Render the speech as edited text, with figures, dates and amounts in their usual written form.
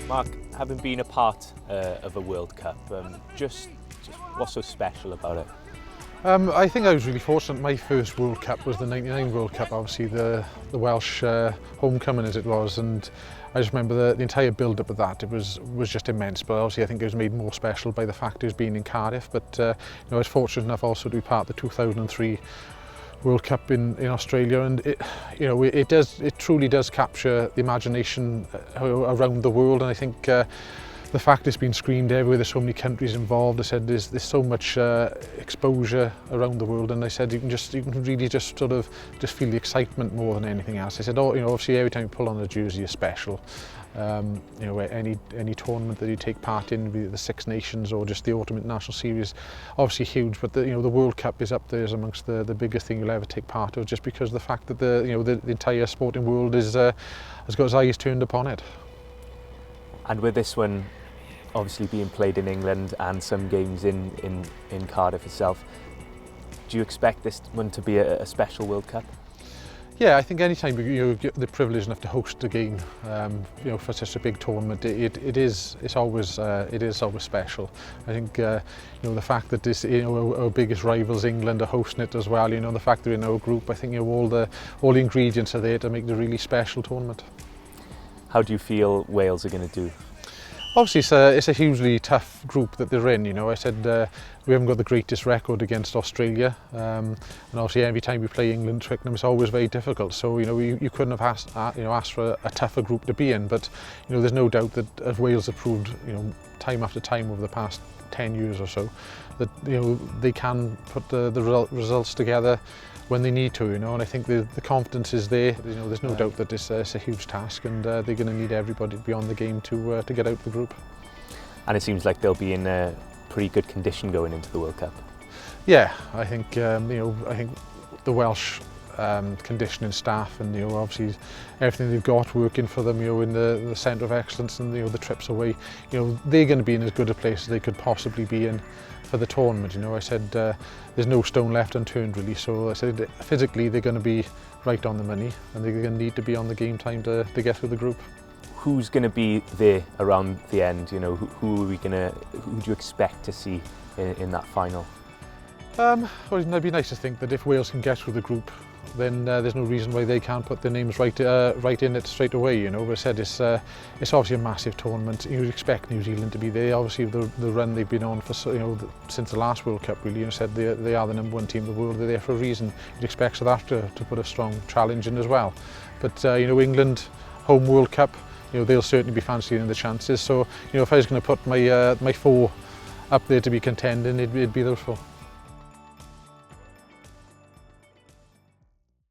Mark, having been a part of a World Cup, just what's so special about it? I think I was really fortunate. My first World Cup was the '99 World Cup, obviously the Welsh homecoming as it was, and I just remember the entire build-up of that. It was just immense, but obviously I think it was made more special by the fact it was being in Cardiff. But I was fortunate enough also to be part of the 2003 World Cup in Australia, and it truly does capture the imagination around the world. And I think the fact it's been screened everywhere, there's so many countries involved. I said there's so much exposure around the world, and I said you can really just sort of feel the excitement more than anything else. I said, obviously every time you pull on a jersey is special. Any tournament that you take part in, be it the Six Nations or just the Autumn International Series, obviously huge. But the World Cup is up there as amongst the biggest thing you'll ever take part of, just because of the fact that the entire sporting world has got its eyes turned upon it. And with this one obviously being played in England and some games in Cardiff itself, do you expect this one to be a special World Cup? Yeah, I think anytime you get the privilege enough to host a game, for such a big tournament, it is always special. I think the fact that this our biggest rivals England are hosting it as well. The fact they're in our group, I think all the ingredients are there to make it a really special tournament. How do you feel Wales are going to do? Obviously, it's a hugely tough group that they're in. I said we haven't got the greatest record against Australia, and obviously every time we play England, Twickenham, it's always very difficult. So you couldn't have asked for a tougher group to be in. But there's no doubt that as Wales have proved time after time over the past 10 years or so, that they can put the results together when they need to, and I think the confidence is there. There's no doubt that it's a huge task, and they're going to need everybody to be on the game to get out the group. And it seems like they'll be in a pretty good condition going into the World Cup. Yeah, I think I think the Welsh conditioning staff and obviously everything they've got working for them in the centre of excellence, and the trips away, they're going to be in as good a place as they could possibly be in for the tournament. I said there's no stone left unturned really, so I said physically they're going to be right on the money, and they're going to need to be on the game time to get through the group. Who's going to be there around the end? Who do you expect to see in that final? Well, it'd be nice to think that if Wales can get through the group, then there's no reason why they can't put their names right in it straight away. But I said it's obviously a massive tournament. You'd expect New Zealand to be there. Obviously the run they've been on for since the last World Cup really. Said they are the #1 team in the world. They're there for a reason. You'd expect South Africa to put a strong challenge in as well. But England, home World Cup, they'll certainly be fancying the chances. So if I was going to put my four up there to be contending, it'd be those four.